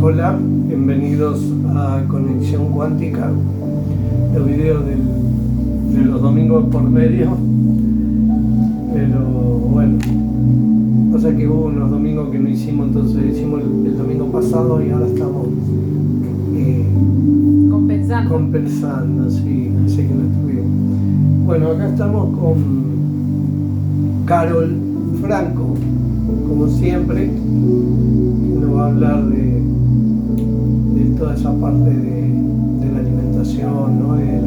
Hola, bienvenidos a Conexión Cuántica, los videos de los domingos por medio. Pero bueno, pasa que hubo unos domingos que no hicimos, entonces hicimos el domingo pasado y ahora estamos compensando, sí, así que no estuvimos. Bueno, acá estamos con Carol Franco, como siempre, que nos va a hablar de toda esa parte de la alimentación, ¿no? De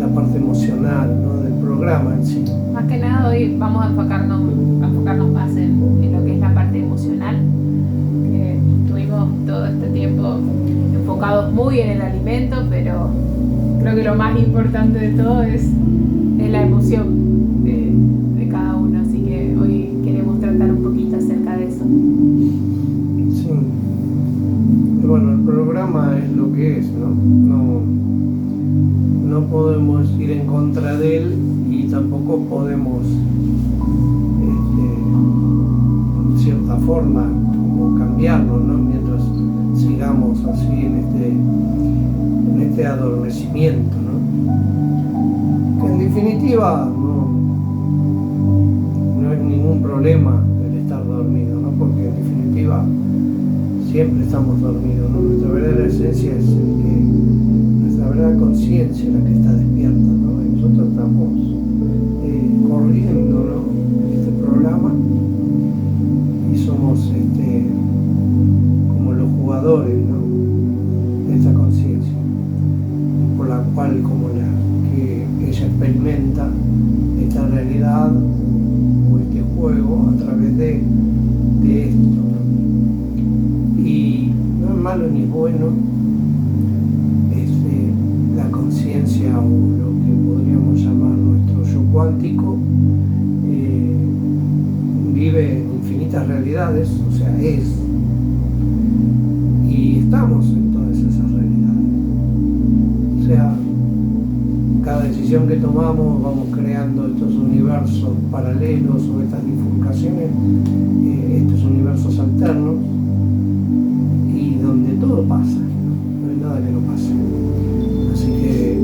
la parte emocional, ¿no? Del programa en sí. Más que nada hoy vamos a enfocarnos más en lo que es la parte emocional, que estuvimos todo este tiempo enfocados muy en el alimento, pero creo que lo más importante de todo es la emoción de cada uno, así que hoy queremos tratar un poquito acerca de eso. Sí. Bueno, el programa es lo que es, ¿no? No podemos ir en contra de él y tampoco podemos, en cierta forma, como cambiarlo, ¿no? Mientras sigamos así en este adormecimiento, ¿no? Que en definitiva no es ningún problema el estar dormido, ¿no? Porque en definitiva siempre estamos dormidos, ¿no? Nuestra verdadera esencia es nuestra verdadera conciencia es la que está despierta, ¿no? Y nosotros estamos corriendo, ¿no? En este programa y somos como los jugadores, ¿no? De esta conciencia, por la cual que ella experimenta esta realidad o este juego a través de esto, ¿no? Y no es malo ni bueno, la conciencia o lo que podríamos llamar nuestro yo cuántico vive en infinitas realidades, o sea, y estamos en todas esas realidades. O sea, cada decisión que tomamos vamos creando estos universos paralelos o estas bifurcaciones, estos universos alternos, y donde todo pasa, no hay nada que no pase. Así que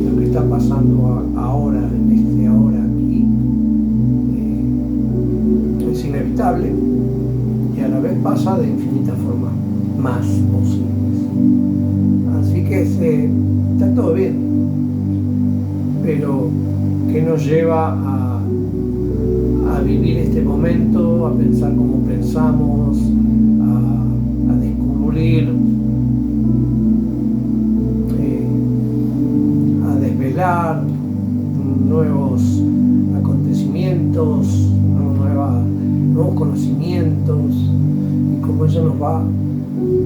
lo que está pasando ahora, en este ahora aquí, es inevitable y a la vez pasa de infinitas formas más posibles. Así que está todo bien, pero ¿qué nos lleva a vivir este momento, a pensar como pensamos, a descubrir, a desvelar nuevos acontecimientos, nuevos conocimientos, y cómo eso nos va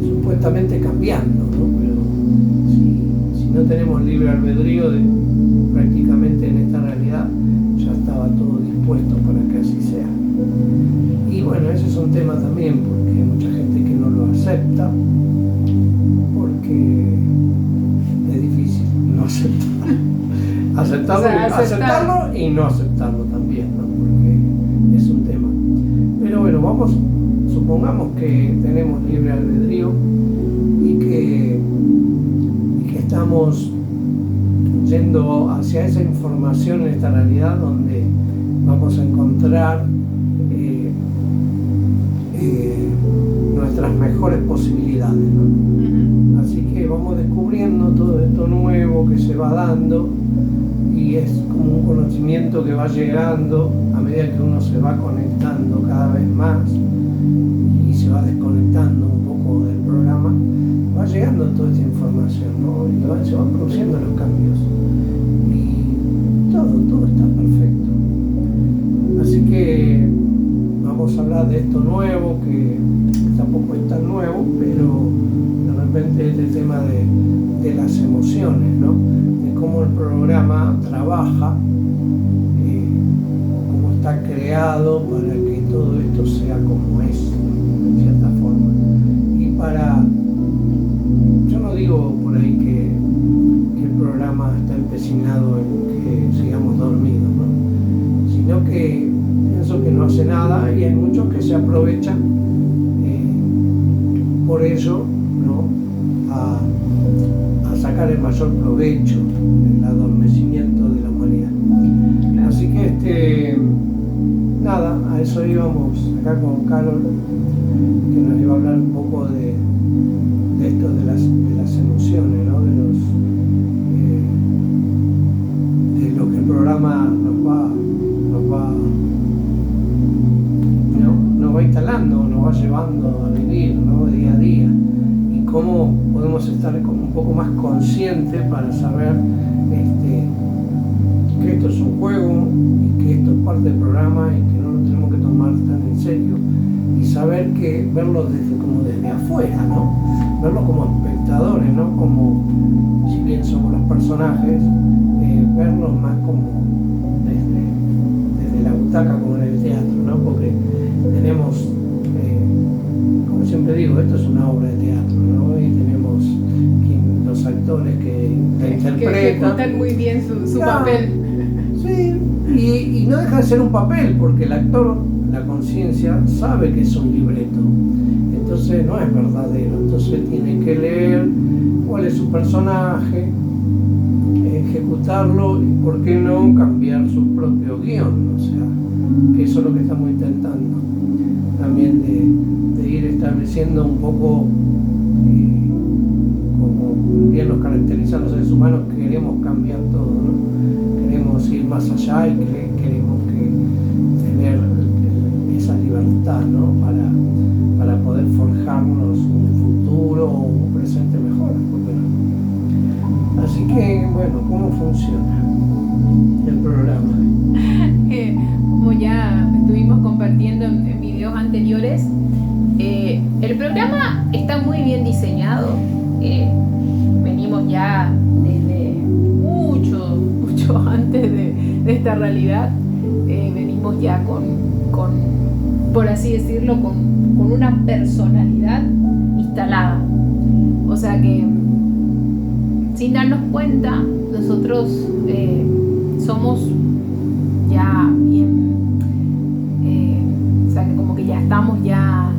supuestamente cambiando, ¿no? Pero si no tenemos libre albedrío prácticamente en esta realidad, ya estaba todo dispuesto para que así sea. Y bueno, ese es un tema también, porque hay mucha gente que no lo acepta, porque es difícil no aceptarlo. Aceptarlo y no aceptarlo también, ¿no? Porque es un tema. Pero bueno, supongamos que tenemos libre albedrío y que estamos yendo hacia esa información en esta realidad donde vamos a encontrar nuestras mejores posibilidades, ¿no? Así que vamos descubriendo todo esto nuevo que se va dando, y es como un conocimiento que va llegando a medida que uno se va conectando cada vez más y se va desconectando un poco del programa. Va llegando toda esta información, ¿no? Y se van produciendo los cambios y todo está perfecto. Así que vamos a hablar de esto nuevo, que tampoco es tan nuevo, pero de repente este tema de las emociones, ¿no? De cómo el programa trabaja, cómo está creado para que todo esto sea como es, ¿no? En cierta forma. Yo no digo por ahí que el programa está empecinado en que sigamos dormidos, ¿no? Sino que pienso que no hace nada, y hay muchos que se aprovechan por ello, ¿no?, a sacar el mayor provecho del adormecimiento de la humanidad. Así que nada, a eso íbamos acá con Carol, que nos iba a hablar un poco de esto de las emociones, ¿no?, de lo que el programa nos va instalando, nos va llevando a vivir, ¿no?, día a día, y cómo podemos estar como un poco más conscientes para saber que esto es un juego y que esto es parte del programa y que no lo tenemos que tomar tan en serio, y saber que verlo desde afuera, ¿no?, verlo como espectadores, no como, si bien somos los personajes, verlos más como desde la butaca, como en el teatro, ¿no?, porque tenemos, como siempre digo, esto es una obra de teatro, ¿no?, y tenemos los actores que la interpretan. Que ejecutan muy bien su papel. Sí, y no deja de ser un papel, porque el actor, la conciencia, sabe que es un libreto, entonces no es verdadero, entonces tiene que leer cuál es su personaje, ejecutarlo y, por qué no, cambiar su propio guión, o sea, que eso es lo que estamos intentando también de ir estableciendo un poco, como bien nos caracterizan los seres humanos, queremos cambiar todo, ¿no?, queremos ir más allá y queremos tener esa libertad, ¿no?, para poder forjarnos un futuro o un presente mejor, ¿por qué no? Así que, bueno, ¿cómo funciona el programa? Como ya estuvimos compartiendo en videos anteriores, el programa está muy bien diseñado. Venimos ya desde mucho antes de esta realidad, venimos ya con, por así decirlo, con una personalidad instalada. O sea que, sin darnos cuenta, nosotros somos ya bien, o sea que como que ya estamos ya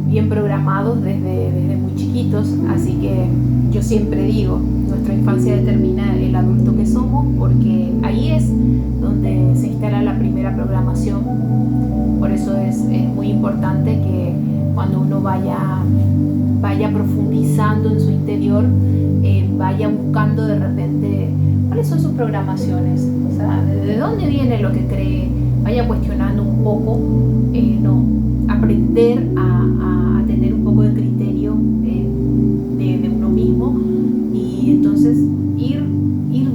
bien programados desde muy chiquitos. Así que yo siempre digo, nuestra infancia determina el adulto que somos, porque ahí es donde se instala la primera programación. Por eso es muy importante que cuando uno vaya profundizando en su interior, vaya buscando de repente cuáles son sus programaciones, o sea, de dónde viene lo que cree, vaya cuestionando un poco, aprender a tener un poco de criterio de uno mismo, y entonces ir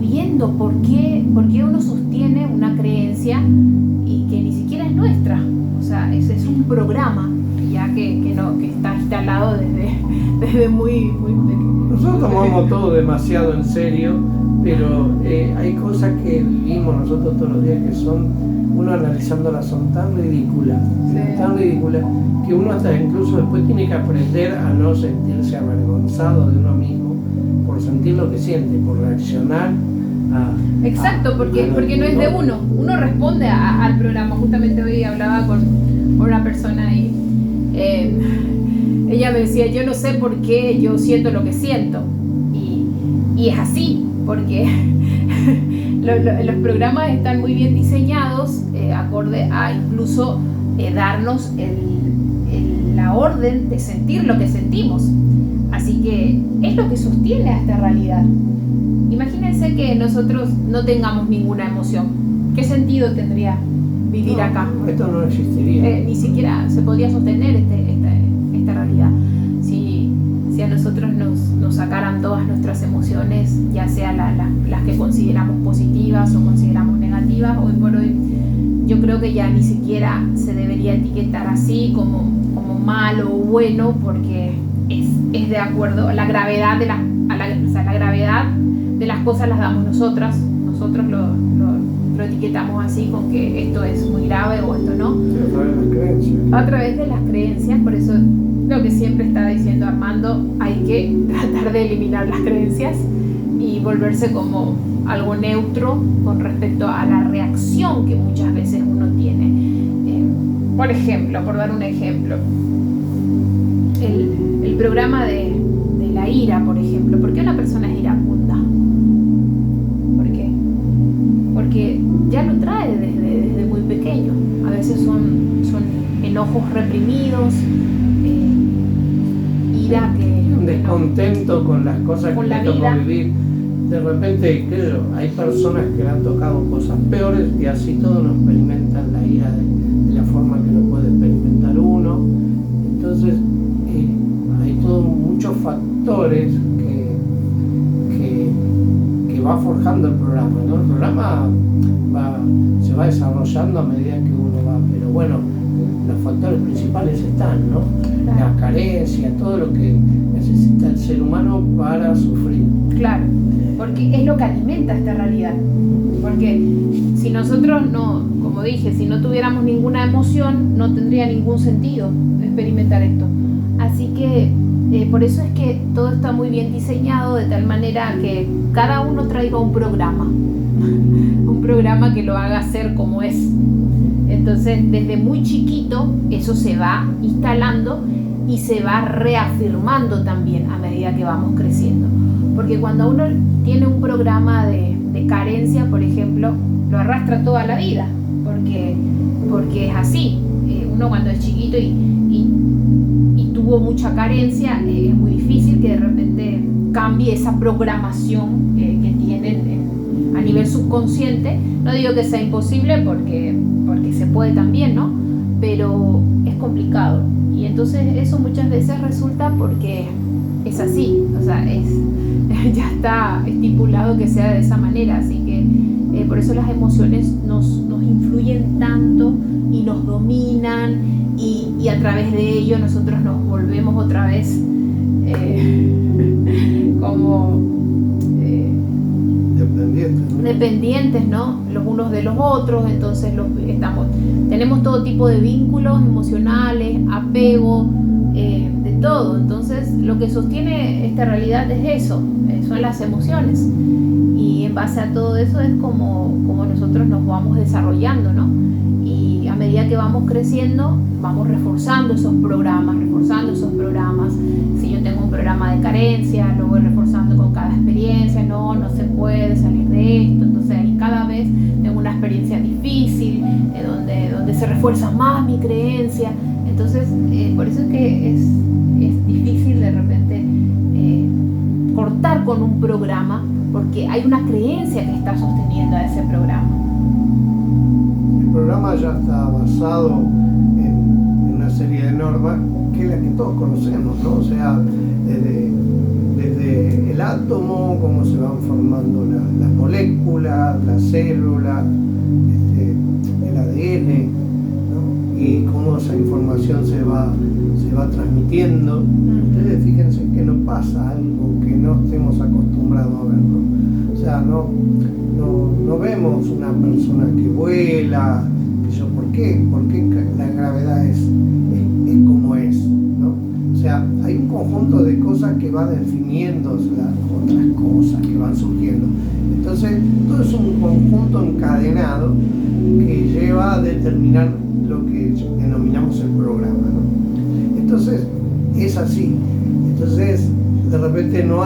viendo por qué uno sostiene una creencia y que ni siquiera es nuestra. O sea, ese es un programa ya que está instalado desde muy pequeño. Nosotros tomamos todo demasiado en serio, pero hay cosas que vivimos nosotros todos los días que son, uno analizándolas, son tan ridículas, que uno hasta incluso después tiene que aprender a no sentirse avergonzado de uno mismo por sentir lo que siente, por reaccionar Exacto, porque no es de uno responde al programa. Justamente hoy hablaba con una persona y ella me decía, yo no sé por qué yo siento lo que siento, y es así, porque los programas están muy bien diseñados, acorde a incluso darnos la orden de sentir lo que sentimos. Así que es lo que sostiene a esta realidad. Imagínense que nosotros no tengamos ninguna emoción. ¿Qué sentido tendría vivir acá? Esto no existiría. Ni siquiera se podría sostener esta realidad. Si a nosotros nos sacaran todas nuestras emociones, ya sea las que consideramos positivas o consideramos negativas, hoy por hoy yo creo que ya ni siquiera se debería etiquetar así como malo o bueno, porque es de acuerdo a la gravedad la gravedad de las cosas las damos nosotros lo etiquetamos así, con que esto es muy grave o esto no. A través de las creencias. Por eso lo que siempre está diciendo Armando, hay que tratar de eliminar las creencias y volverse como algo neutro con respecto a la reacción que muchas veces uno tiene. Por ejemplo, por dar un ejemplo, el programa de la ira, por ejemplo. ¿Por qué una persona es iracunda? ¿Por qué? Porque ya lo trae desde muy pequeño. A veces son enojos reprimidos, ira que... Un descontento con las cosas con que la le tocó vida. vivir. De repente, qué sé yo, hay personas que le han tocado cosas peores y así todos no experimentan la ira de la forma que lo puede experimentar uno. Entonces, hay todos muchos factores que va forjando el programa, ¿no? El programa se va desarrollando a medida que uno va, pero bueno, los factores principales están, ¿no? Claro. La carencia, todo lo que necesita el ser humano para sufrir. Claro, porque es lo que alimenta esta realidad. Porque si nosotros no, como dije, si no tuviéramos ninguna emoción, no tendría ningún sentido experimentar esto. Así que por eso es que todo está muy bien diseñado, de tal manera que cada uno traiga un programa que lo haga ser como es. Entonces, desde muy chiquito, eso se va instalando y se va reafirmando también a medida que vamos creciendo. Porque cuando uno tiene un programa de carencia, por ejemplo, lo arrastra toda la vida, porque es así. Uno cuando es chiquito y tuvo mucha carencia, es muy difícil que de repente cambie esa programación que tienen a nivel subconsciente. No digo que sea imposible porque se puede también, ¿no? Pero es complicado. Y entonces eso muchas veces resulta porque es así, o sea, ya está estipulado que sea de esa manera, así que por eso las emociones nos influyen tanto y nos dominan y a través de ello nosotros nos volvemos otra vez como dependientes, ¿no? Los unos de los otros. Entonces tenemos todo tipo de vínculos emocionales, apego, de todo. Entonces lo que sostiene esta realidad es eso, son las emociones, y en base a todo eso es como nosotros nos vamos desarrollando, ¿no? Y a medida que vamos creciendo vamos reforzando esos programas. Si yo tengo un programa de carencia, lo voy reforzando con cada experiencia. No se puede salir de esto. Entonces ahí cada vez tengo una experiencia difícil, donde se refuerza más mi creencia. Entonces por eso es que es difícil de repente cortar con un programa, porque hay una creencia que está sosteniendo a ese programa. El programa ya está basado en una serie de normas que es la que todos conocemos, ¿no? O sea, desde el átomo, cómo se van formando las moléculas, las células, el ADN, ¿no? Y cómo esa información se va transmitiendo. Ustedes fíjense que no pasa algo que no estemos acostumbrados a verlo. O sea, no vemos una persona que vuela, ¿por qué? Porque la gravedad es como es, ¿no? O sea, hay un conjunto de cosas que van definiendo las otras cosas que van surgiendo. Entonces, todo es un conjunto encadenado que lleva a determinar lo que denominamos el programa, ¿no? Entonces, es así. Entonces, de repente no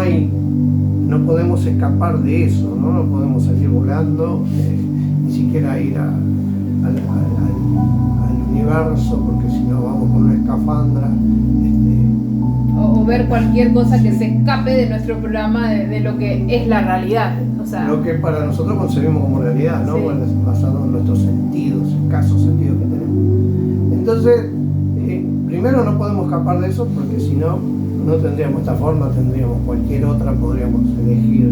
podemos escapar de eso, ¿no? No podemos salir volando, ni siquiera ir al universo, porque si no vamos con una escafandra. O ver cualquier cosa que se escape de nuestro programa, de lo que es la realidad. O sea, lo que para nosotros concebimos como realidad, ¿no? Sí. Bueno, basado en nuestros sentidos, escasos sentidos que tenemos. Entonces, primero no podemos escapar de eso, porque si no tendríamos esta forma, tendríamos cualquier otra, podríamos elegir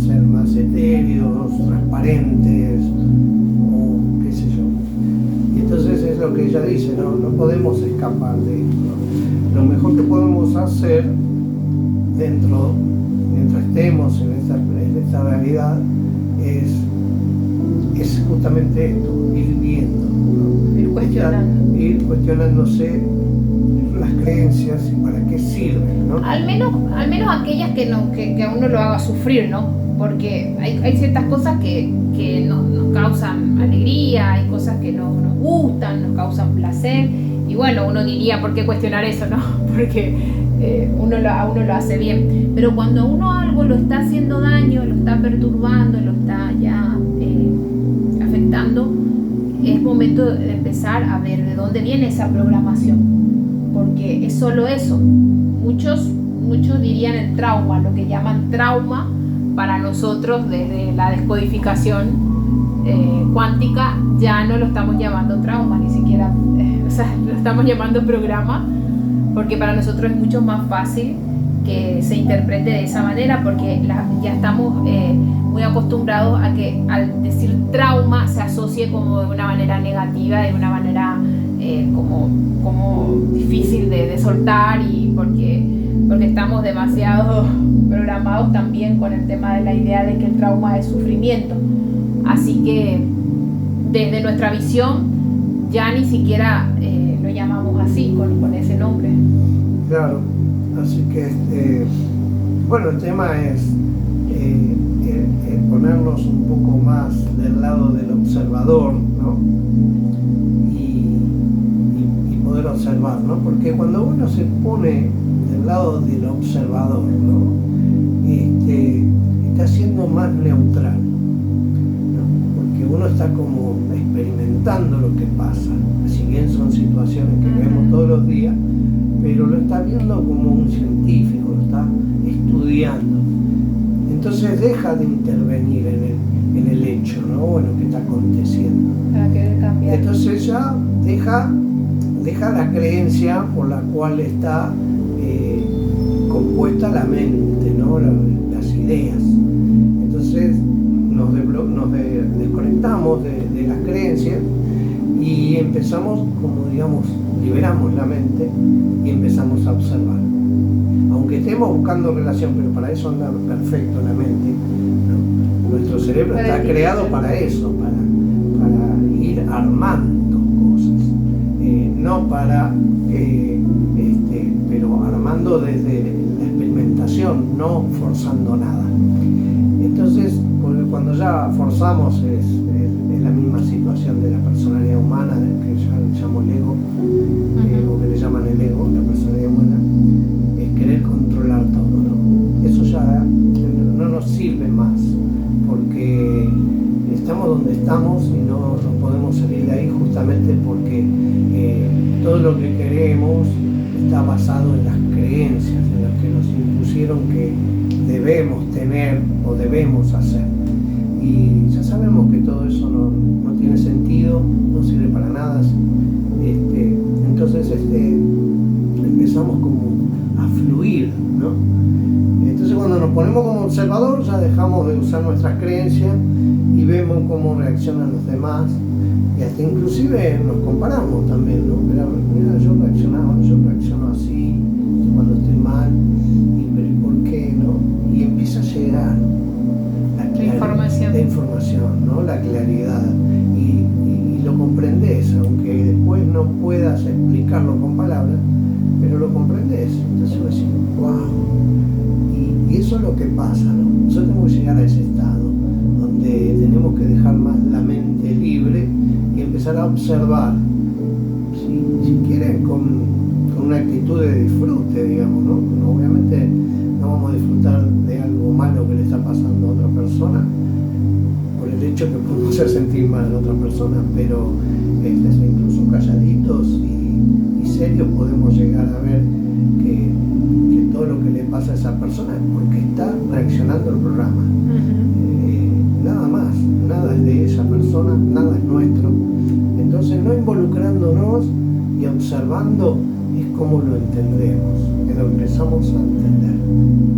ser más etéreos, transparentes, o qué sé yo. Y entonces es lo que ella dice, no podemos escapar de esto. Lo mejor que podemos hacer mientras estemos en esta realidad es justamente esto, ir viendo, ¿no? Ir cuestionándose las creencias y para qué sirven, ¿no? Al menos aquellas que a uno lo haga sufrir, ¿no? Porque hay ciertas cosas que nos causan alegría, hay cosas que nos gustan, nos causan placer, y Y bueno, uno diría, ¿por qué cuestionar eso, no? Porque a uno lo hace bien. Pero cuando a uno algo lo está haciendo daño, lo está perturbando, lo está ya afectando, es momento de empezar a ver de dónde viene esa programación. Porque es solo eso. Muchos dirían el trauma, lo que llaman trauma para nosotros desde la descodificación cuántica, ya no lo estamos llamando trauma, ni siquiera, lo estamos llamando programa, porque para nosotros es mucho más fácil que se interprete de esa manera, porque ya estamos muy acostumbrados a que al decir trauma se asocie como de una manera negativa, de una manera como difícil de soltar, y porque estamos demasiado programados también con el tema de la idea de que el trauma es sufrimiento. Así que desde nuestra visión ya ni siquiera lo llamamos así, con ese nombre. Claro, así que bueno, el tema es ponernos un poco más del lado del observador, ¿no? Y poder observar, ¿no? Porque cuando uno se pone del lado del observador, ¿no? Está siendo más neutral, ¿no? Porque uno está como experimentando lo que pasa, si bien son situaciones que vemos todos los días, pero lo está viendo como un científico, lo está estudiando. Entonces deja de intervenir en el hecho, ¿no? En lo que está aconteciendo. Para querer cambiar. Entonces ya deja la creencia por la cual está compuesta la mente, ¿no? Las ideas. Entonces nos desconectamos de las creencias y empezamos, como digamos, liberamos la mente y empezamos a observar. Aunque estemos buscando relación, pero para eso anda perfecto la mente, ¿no? Nuestro cerebro está creado para eso, para ir armando cosas, no para, pero armando desde la experimentación, no forzando nada. Entonces, porque cuando ya forzamos es la misma situación de la personalidad humana, que ya le llamo el ego, o que le llaman el ego, la personalidad humana, es querer controlar todo, ¿no? Eso ya no nos sirve más, porque estamos donde estamos y no podemos salir de ahí, justamente porque todo lo que queremos está basado en las creencias, en las que nos impusieron que debemos tener o debemos hacer. Y ya sabemos que todo eso no tiene sentido, no sirve para nada. Entonces empezamos como a fluir, ¿no? Entonces cuando nos ponemos como observador ya dejamos de usar nuestras creencias y vemos cómo reaccionan los demás, y hasta inclusive nos comparamos también, ¿no? Mira, yo reacciono así cuando estoy mal, pero ¿y por qué, no? Y empieza a llegar la información, ¿no? La claridad, y lo comprendes, aunque después no puedas explicarlo con palabras, pero lo comprendes. Entonces vas a decir, wow, y eso es lo que pasa, ¿no? Nosotros tenemos que llegar a ese estado donde tenemos que dejar más la mente libre y empezar a observar, si quieren, con una actitud de disfrute, digamos, ¿no? Obviamente no vamos a disfrutar de algo malo que le está pasando a otra persona por el hecho que podemos hacer sentir mal a la otra persona, pero incluso calladitos y serios podemos llegar a ver que todo lo que le pasa a esa persona es porque está reaccionando al programa. Nada más, nada es de esa persona, nada es nuestro. Entonces, no involucrándonos y observando es como lo entendemos, que lo empezamos a entender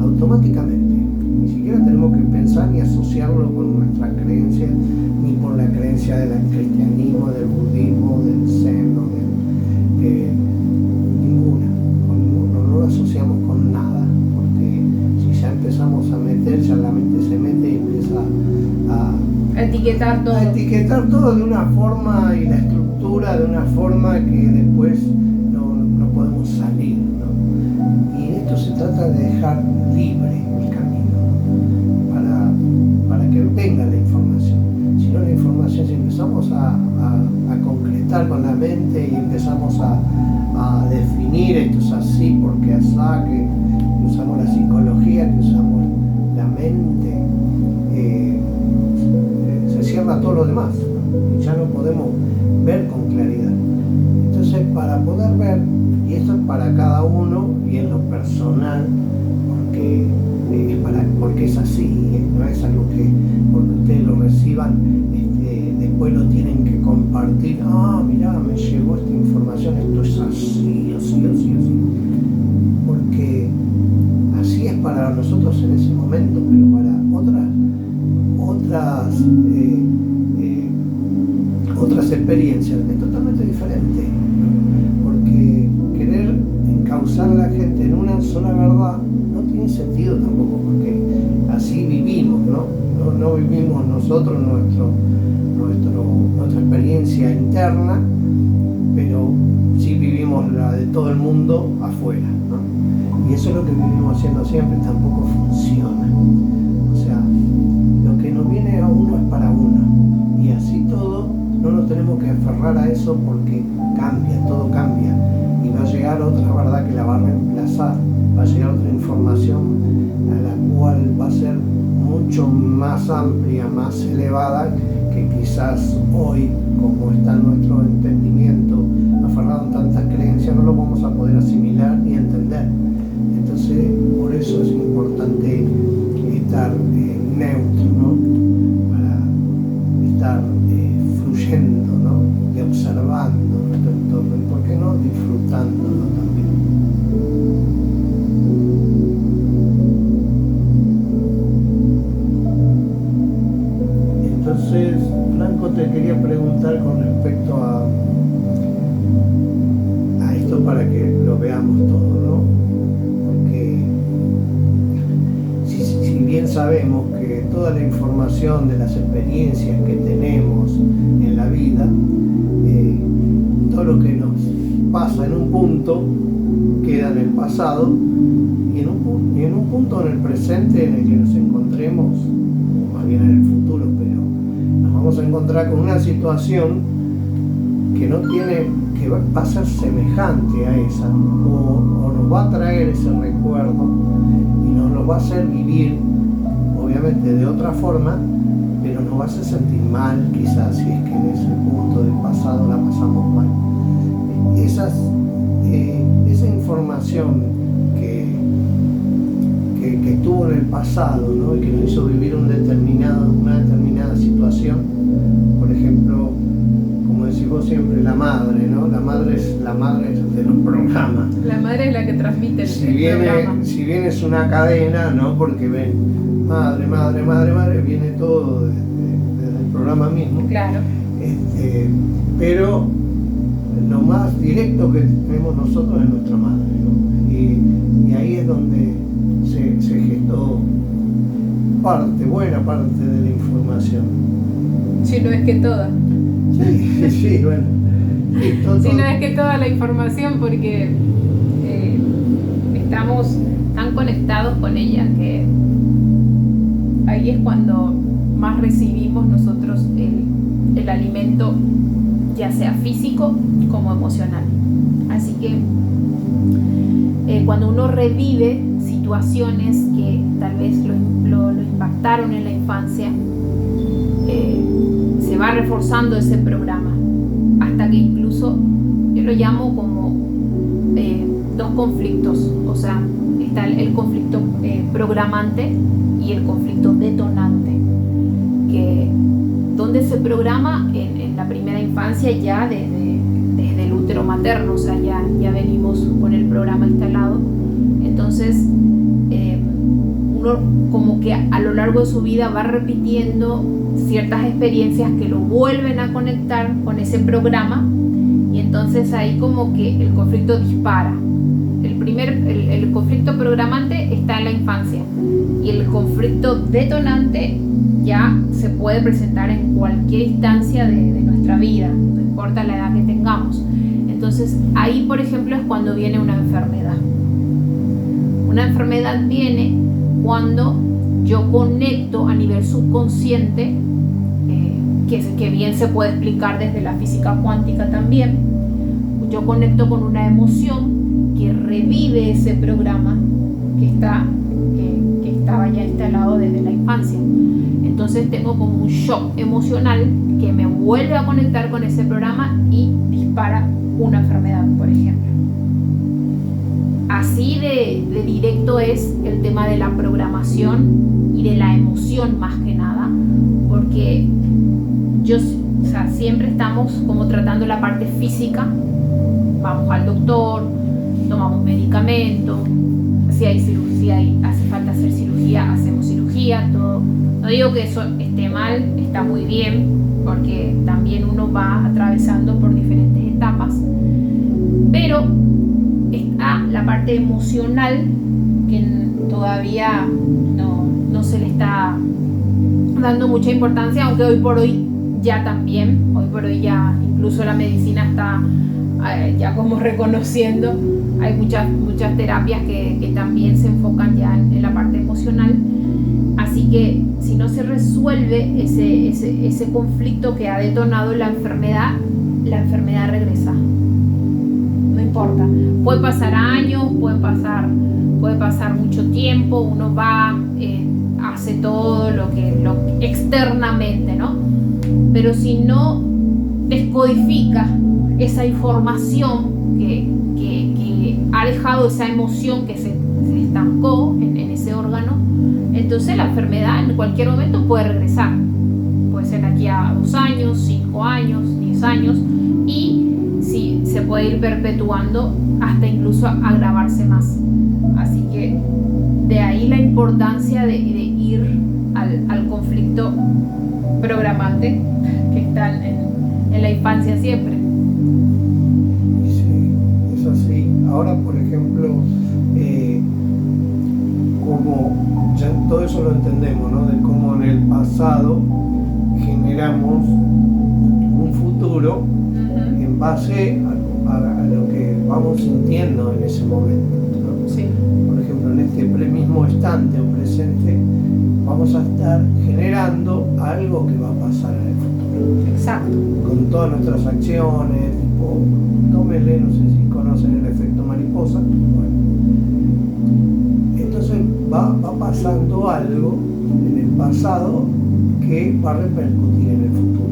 automáticamente. Ni siquiera tenemos que pensar ni asociarlo con nuestra creencia, ni por la creencia del cristianismo, del budismo, del zen, ninguna. No lo asociamos con nada, porque si ya empezamos a meter, ya la mente se mete y empieza a etiquetar todo de una forma, y la estructura de una forma que después no podemos salir, ¿no? Y esto se trata de dejar libre el camino, ¿no? para que venga la información. Si no, la información, si empezamos a concretar con la mente y empezamos a personal, porque es así, no es algo que porque ustedes lo reciban, después lo tienen que compartir. Mirá, me llegó esta información, esto es así, así. Porque así es para nosotros en ese momento, pero para otras experiencias es totalmente diferente, ¿no? Porque querer encauzar a la gente en una sola verdad no tiene sentido tampoco, porque así vivimos, no vivimos nosotros nuestra experiencia interna, pero sí vivimos la de todo el mundo afuera, ¿no? Y eso es lo que vivimos haciendo siempre, tampoco funciona. O sea, lo que nos viene a uno es para uno, y así todo no nos tenemos que aferrar a eso, porque cambia, todo cambia, y va a llegar otra verdad que la va a reemplazar, va a llegar otra información a la cual va a ser mucho más amplia, más elevada, que quizás hoy, como está nuestro entendimiento aferrado en tantas creencias, no lo vamos a poder asimilar ni entender. Entonces, por eso es importante estar neutro, ¿no? Para estar fluyendo, ¿no? Y observando nuestro entorno, y por qué no disfrutándolo también. Entonces, Franco, te quería preguntar con respecto a esto, para que lo veamos todo, ¿no? Porque si bien sabemos que toda la información de las experiencias que tenemos en la vida, todo lo que nos pasa en un punto queda en el pasado, y en un punto en el presente en el que nos encontremos, o más bien en el futuro, pero nos vamos a encontrar con una situación que va a ser semejante a esa, o nos va a traer ese recuerdo y nos lo va a hacer vivir, obviamente de otra forma, pero nos va a hacer sentir mal, quizás, si es que en ese punto del pasado la pasamos mal. Esa información que estuvo en el pasado, ¿no? Y que nos hizo vivir una determinada situación, por ejemplo, como decís vos siempre, la madre, ¿no? La madre es de los programas. La madre es la que transmite el programa. Si bien es una cadena, ¿no? Porque ven, madre, viene todo desde el programa mismo. Claro. Pero lo más directo que tenemos nosotros es nuestra madre, ¿no? Y ahí es donde se gestó buena parte de la información. Si no es que toda. Sí, bueno. Si no es que toda la información, porque estamos tan conectados con ella que ahí es cuando más recibimos nosotros el alimento, ya sea físico como emocional. Así que cuando uno revive situaciones que tal vez lo impactaron en la infancia, se va reforzando ese programa, hasta que incluso yo lo llamo como dos conflictos. O sea, está el conflicto programante y el conflicto detonante, que donde se programa en la primera infancia, ya desde el útero materno. O sea, ya venimos con el programa instalado. Entonces uno como que a lo largo de su vida va repitiendo ciertas experiencias que lo vuelven a conectar con ese programa, y entonces ahí como que el conflicto dispara. El conflicto programante está en la infancia, y el conflicto detonante ya se puede presentar en cualquier instancia de nuestra vida, no importa la edad que tengamos. Entonces ahí, por ejemplo, es cuando viene una enfermedad. Una enfermedad viene cuando yo conecto a nivel subconsciente, que bien se puede explicar desde la física cuántica también. Yo conecto con una emoción que revive ese programa que estaba ya instalado desde la infancia. Entonces tengo como un shock emocional que me vuelve a conectar con ese programa y dispara una enfermedad, por ejemplo. así de directo es el tema de la programación y de la emoción más que nada, porque o sea, siempre estamos como tratando la parte física, vamos al doctor, tomamos medicamentos, si hay cirugía, hace falta hacer cirugía, hacemos cirugía, todo. No digo que eso esté mal, está muy bien, porque también uno va atravesando por diferentes etapas, pero está la parte emocional que todavía no se le está dando mucha importancia, aunque hoy por hoy ya incluso la medicina está ya como reconociendo, hay muchas terapias que también se enfocan ya en la parte emocional. Así que si no se resuelve ese conflicto que ha detonado la enfermedad regresa. No importa. Puede pasar años, puede pasar mucho tiempo, uno va, hace todo lo que externamente, ¿no? Pero si no descodifica esa información que ha dejado esa emoción que se estancó en ese órgano, entonces la enfermedad en cualquier momento puede regresar. Puede ser aquí a 2 años, 5 años, 10 años, y sí, se puede ir perpetuando hasta incluso agravarse más. Así que de ahí la importancia de ir al conflicto programante que está en la infancia siempre. Sí, es así. Ahora, por ejemplo, como ya todo eso lo entendemos, ¿no? De cómo en el pasado generamos un futuro en base a lo que vamos sintiendo en ese momento, ¿no? Sí. Por ejemplo, en este mismo instante o presente vamos a estar generando algo que va a pasar en el futuro. Exacto. Con todas nuestras acciones, tipo, tómenle, no sé si conocen el efecto mariposa. Bueno, entonces va pasando algo en el pasado que va a repercutir en el futuro,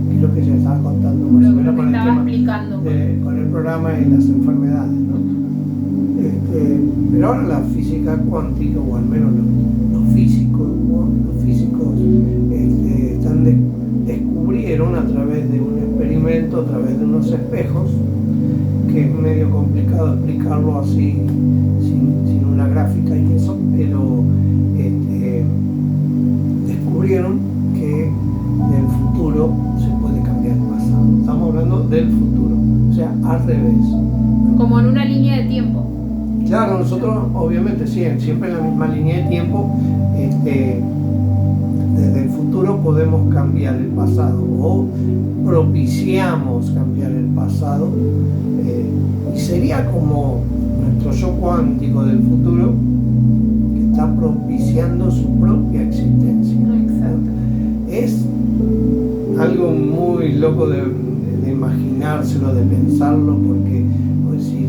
que es lo que ya estaba contando más o menos con el tema con el programa y las enfermedades, ¿no? Pero ahora la física cuántica, o al menos los físicos descubrieron a través de un experimento, a través de unos espejos, que es medio complicado explicarlo así sin una gráfica y eso, pero descubrieron que del futuro se puede cambiar el pasado. Estamos hablando del futuro, o sea, al revés. Como en una línea de tiempo. Claro, nosotros obviamente siempre en la misma línea de tiempo, desde el futuro podemos cambiar el pasado o propiciamos cambiar el pasado, y sería como nuestro yo cuántico del futuro que está propiciando su propia existencia. Exacto. Es algo muy loco de imaginárselo, de pensarlo, porque decir,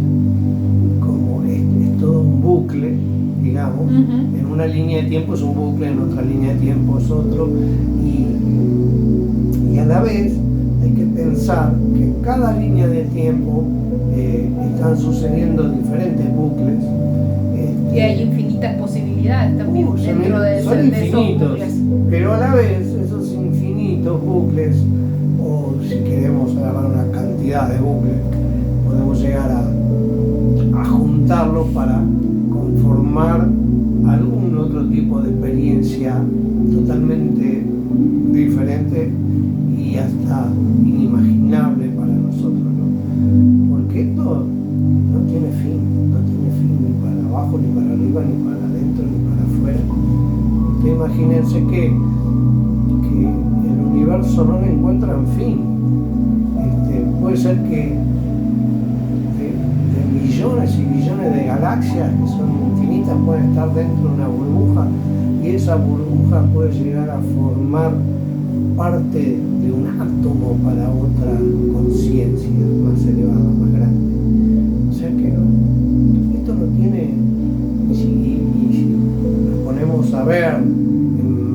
como es todo un bucle, digamos, en una línea de tiempo es un bucle, en otra línea de tiempo es otro, y a la vez hay que pensar que en cada línea de tiempo están sucediendo diferentes bucles. Y hay infinitas posibilidades también dentro de son infinitos, esos bucles. pero a la vez esos infinitos bucles, o si queremos agarrar una cantidad de bucles, podemos llegar a juntarlos para conformar algún otro tipo de experiencia totalmente diferente y hasta inimaginable para nosotros, ¿no? Porque esto no tiene fin ni para abajo, ni para arriba, ni para adentro, ni para afuera. Ustedes imagínense que el universo no le encuentran fin. Puede ser que de millones y millones de galaxias que son infinitas pueden estar dentro de una burbuja, y esa burbuja puede llegar a formar parte de un átomo para otra conciencia más elevada, más grande. O sea que esto no tiene, y si nos ponemos a ver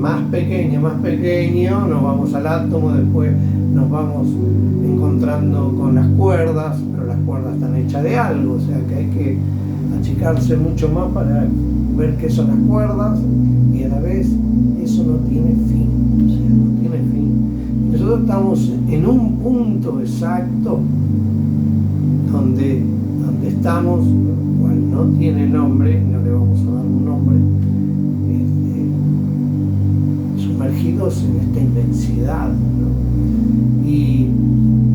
más pequeño, nos vamos al átomo, después nos vamos encontrando con las cuerdas, pero las cuerdas están hechas de algo, o sea que hay que achicarse mucho más para ver qué son las cuerdas, y a la vez eso no tiene fin, o sea, no tiene fin. Y nosotros estamos en un punto exacto donde estamos, cual no tiene nombre, no le vamos a dar un nombre, sumergidos en esta inmensidad, ¿no? Y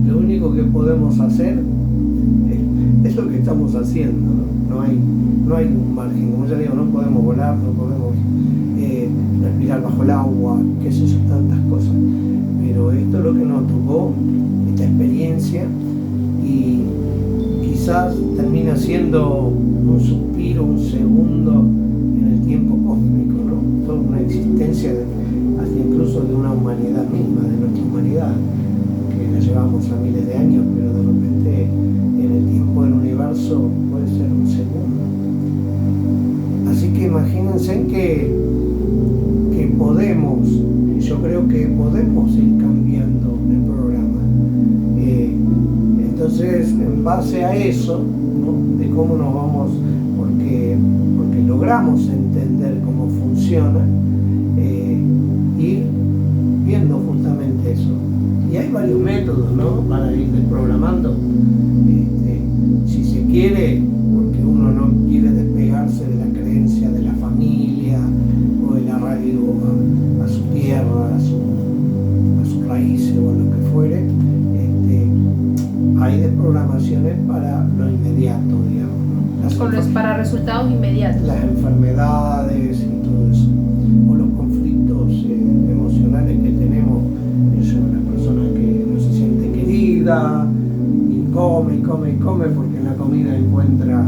lo único que podemos hacer es lo que estamos haciendo, ¿no? No hay un margen, como ya digo, no podemos volar, no podemos respirar bajo el agua, qué sé yo, tantas cosas. Pero esto es lo que nos tocó, esta experiencia, y quizás termina siendo un suspiro, un segundo en el tiempo cósmico, ¿no? Toda una existencia hasta incluso de una humanidad misma, de nuestra humanidad, que la llevamos a miles de años, pero de repente en el tiempo del universo puede ser un segundo. Así que imagínense que podemos, yo creo que podemos ir cambiando el programa. Entonces, en base a eso, ¿no? De cómo nos vamos, porque logramos entender cómo funciona, ir viendo justamente eso. Y hay varios métodos, ¿no? Para ir desprogramando. Si se quiere, porque uno no quiere despegarse de la creencia de la familia o el arraigo a su tierra, a sus raíces o a lo que fuere, hay desprogramaciones para lo inmediato, digamos, ¿no? Para resultados inmediatos. Las enfermedades y todo eso, o los conflictos emocionales que tenemos, la persona que no se siente querida y come porque en la comida encuentra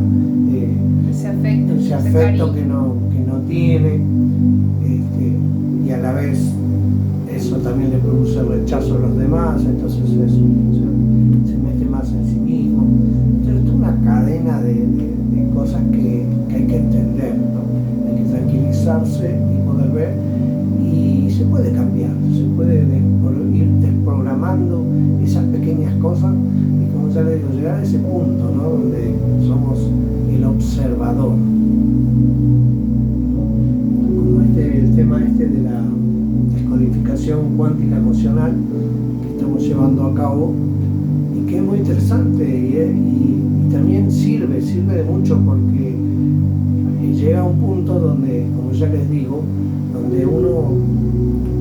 ese afecto que no tiene, y a la vez eso también le produce rechazo a los demás, entonces se mete más en sí mismo. Entonces es una cadena de cosas que hay que entender, ¿no? Hay que tranquilizarse y poder ver, y se puede cambiar, se puede ir desprogramando esas pequeñas cosas, y como ya les digo, llegar a ese punto, ¿no? Donde somos el observador, como el tema de la descodificación cuántica emocional que estamos llevando a cabo, y que es muy interesante, y también sirve de mucho, porque llega a un punto donde, como ya les digo, donde uno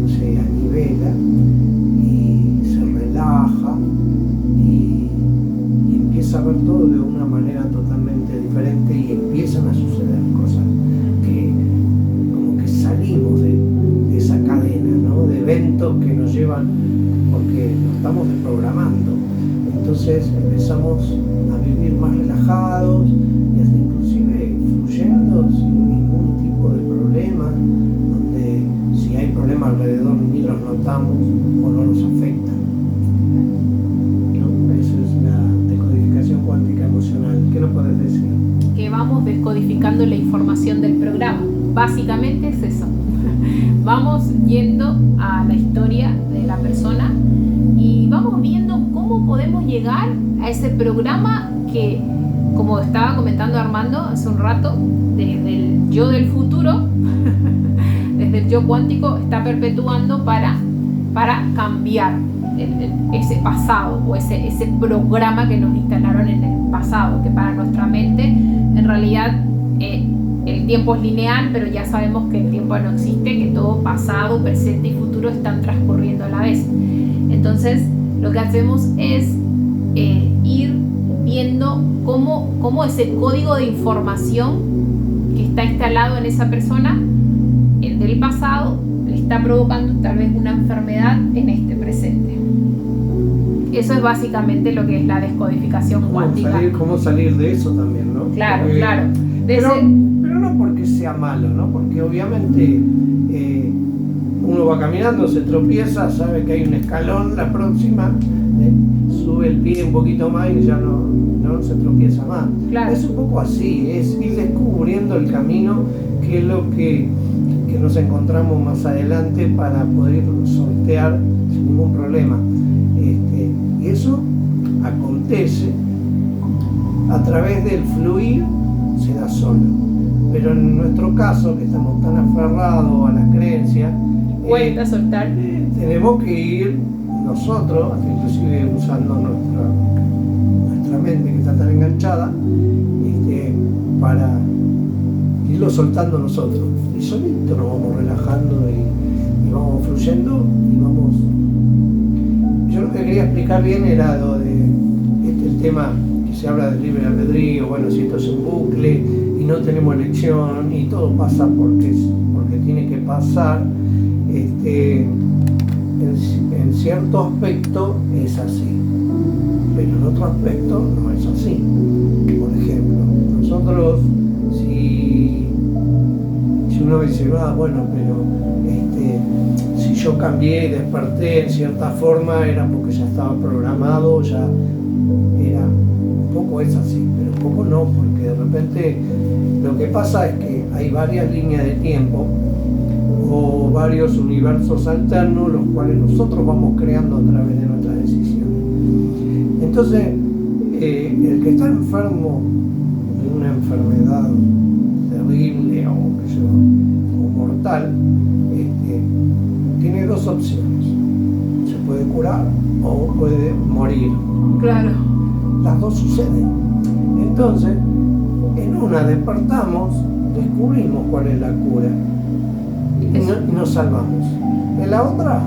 se anivela y se relaja y empieza a ver todo de una manera totalmente diferente, y empiezan a suceder cosas que como que salimos de esa cadena, ¿no? De eventos que nos llevan, porque nos estamos desprogramando. Entonces empezamos a vivir más relajados y hasta inclusive fluyendo sin ningún tipo de problema, donde si hay problemas alrededor ni los notamos o no nos afectan, ¿no? Eso es la descodificación cuántica emocional. ¿Qué nos puedes decir? Que vamos descodificando la información del programa. Básicamente es eso. Vamos yendo a la historia de la persona y vamos viendo cómo podemos llegar a ese programa que, como estaba comentando Armando hace un rato, desde el yo del futuro, desde el yo cuántico, está perpetuando para cambiar ese pasado, o ese programa que nos instalaron en el pasado, que para nuestra mente en realidad el tiempo es lineal, pero ya sabemos que el tiempo no existe, que todo pasado, presente y futuro están transcurriendo a la vez. Entonces lo que hacemos es ir viendo cómo ese código de información que está instalado en esa persona, el del pasado, le está provocando tal vez una enfermedad en este presente. Eso es básicamente lo que es la descodificación cuántica. ¿Cómo salir de eso también, ¿no? Claro, claro. Pero no porque sea malo, ¿no? Porque obviamente uno va caminando, se tropieza, sabe que hay un escalón, la próxima sube el pie un poquito más y ya no se tropieza más. Claro. Es un poco así, es ir descubriendo el camino, que es lo que nos encontramos más adelante para poder sortear sin ningún problema. Y eso acontece a través del fluir se da solo. Pero en nuestro caso, que estamos tan aferrados a la creencia, cuesta soltar. Tenemos que ir nosotros, inclusive usando nuestra mente que está tan enganchada, para irlo soltando nosotros. Y solito nos vamos relajando y vamos fluyendo y vamos. Yo lo que quería explicar bien era lo de el tema que se habla del libre albedrío. Bueno, si esto es un bucle y no tenemos elección y todo pasa porque tiene que pasar, en cierto aspecto es así, pero en otro aspecto no es así. Por ejemplo, nosotros si uno dice, bueno, pero si yo cambié y desperté en cierta forma era porque ya estaba programado, ya era, un poco es así, pero un poco no, porque de repente lo que pasa es que hay varias líneas de tiempo o varios universos alternos, los cuales nosotros vamos creando a través de nuestras decisiones. Entonces, el que está enfermo de una enfermedad terrible o mortal, tiene dos opciones: se puede curar o puede morir. Claro. Las dos suceden. Entonces, en una despertamos, descubrimos cuál es la cura y nos salvamos. En la otra,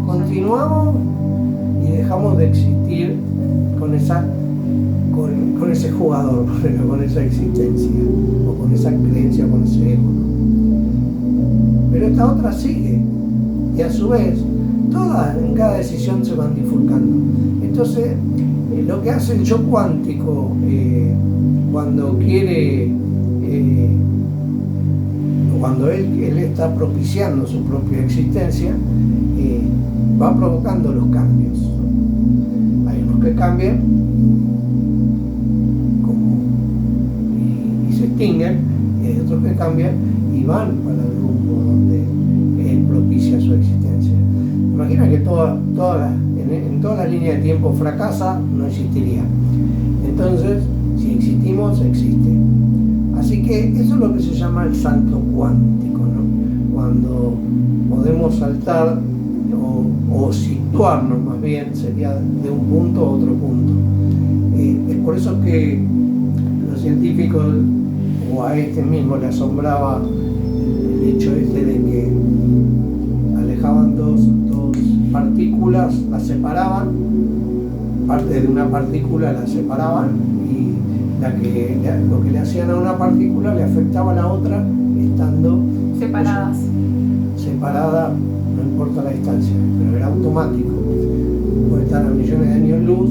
continuamos y dejamos de existir con ese jugador, con esa existencia, o con esa creencia, con ese ego, ¿no? Pero esta otra sigue, y a su vez, en cada decisión se van bifurcando. Entonces, lo que hace el yo cuántico cuando quiere, cuando él está propiciando su propia existencia, va provocando los cambios. Hay unos que cambian y se extinguen, y hay otros que cambian y van para el rumbo donde él propicia su existencia. Imagina que en toda la línea de tiempo fracasa, no existiría. Entonces, si existimos, existe. Así que eso es lo que se llama el salto cuántico, ¿no? Cuando podemos saltar o situarnos, más bien, sería de un punto a otro punto. Es por eso que los científicos, o a mismo le asombraba el hecho de que alejaban dos partículas, las separaban, parte de una partícula la separaban, y lo que le hacían a una partícula le afectaba a la otra estando separada, no importa la distancia, pero era automático. Puede estar a millones de años luz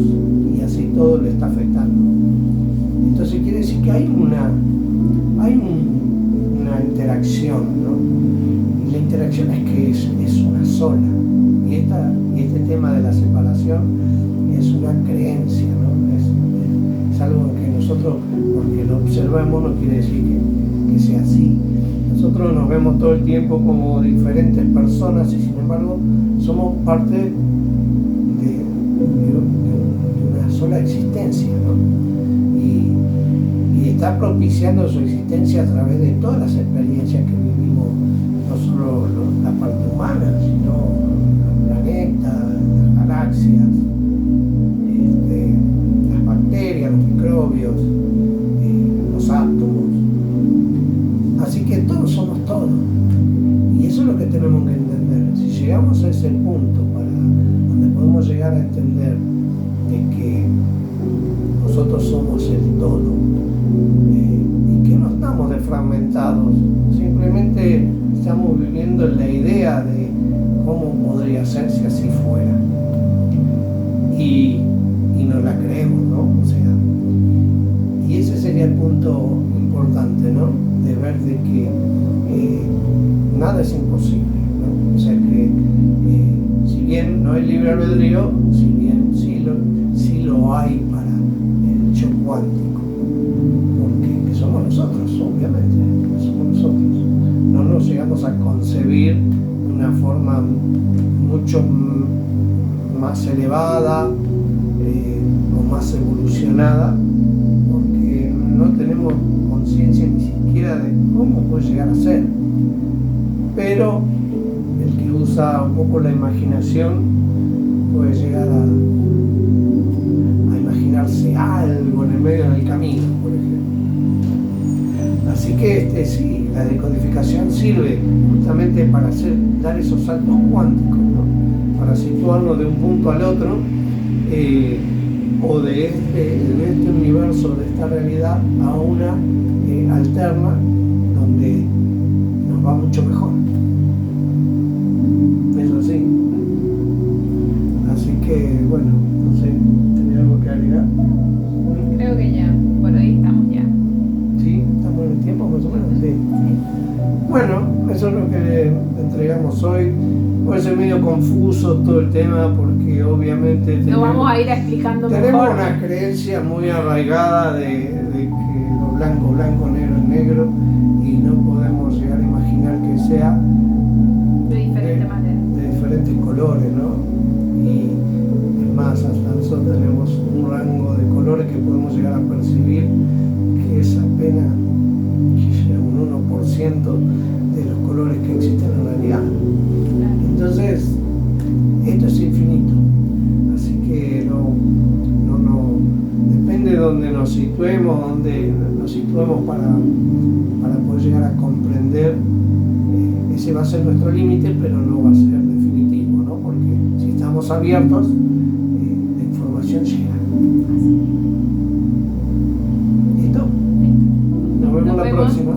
y así todo le está afectando. Entonces quiere decir que hay una interacción, ¿no? Y la interacción es que es una sola. Y este tema de la separación es una creencia, ¿no? Es algo que nosotros, porque lo observamos, no quiere decir que sea así. Nosotros nos vemos todo el tiempo como diferentes personas y sin embargo somos parte de una sola existencia, ¿no? Y está propiciando su existencia a través de todas las experiencias que vivimos, no solo la parte humana, sino los planetas, las galaxias, las bacterias, los microbios, los átomos. Así que todos somos todos. Y eso es lo que tenemos que entender. Si llegamos a ese punto donde podemos llegar a entender de que nosotros somos el todo, y que no estamos desfragmentados, simplemente estamos viviendo en la idea de cómo podría ser si así fuera. Y nos la creemos, ¿no? O sea, y ese sería el punto importante, ¿no? De ver de que nada es imposible, ¿no? O sea que si bien no hay libre albedrío, si bien sí lo hay para el yo cuántico, porque que somos nosotros, obviamente, que somos nosotros. No nos llegamos a concebir de una forma mucho más elevada o más evolucionada, porque no tenemos conciencia ni siquiera de cómo puede llegar a ser. Pero el que usa un poco la imaginación puede llegar a imaginarse algo en el medio del camino, por ejemplo. Así que sí, la decodificación sirve justamente para dar esos saltos cuánticos, ¿no? Para situarnos de un punto al otro, o de este universo, de esta realidad, a una alterna donde nos va mucho mejor. Eso sí. Así que, bueno, no sé, ¿tenés algo que agregar? Creo que ya, por hoy estamos ya. ¿Sí? ¿Estamos en el tiempo más o menos? Sí. Bueno, eso es lo que le entregamos hoy. Puede ser medio confuso todo el tema porque obviamente Lo vamos a ir explicando tenemos mejor. una creencia muy arraigada de que lo blanco, blanco, negro, negro, y no podemos llegar a imaginar que sea De diferente manera. de diferentes colores, ¿no? Y es más, hasta nosotros tenemos un rango de colores que podemos llegar a percibir que es apenas un 1% de los colores que existen en realidad. Entonces, esto es infinito, así que no depende de donde nos situemos, para poder llegar a comprender. Ese va a ser nuestro límite, pero no va a ser definitivo, ¿no? Porque si estamos abiertos, la información llega. ¿Listo? Nos vemos la próxima.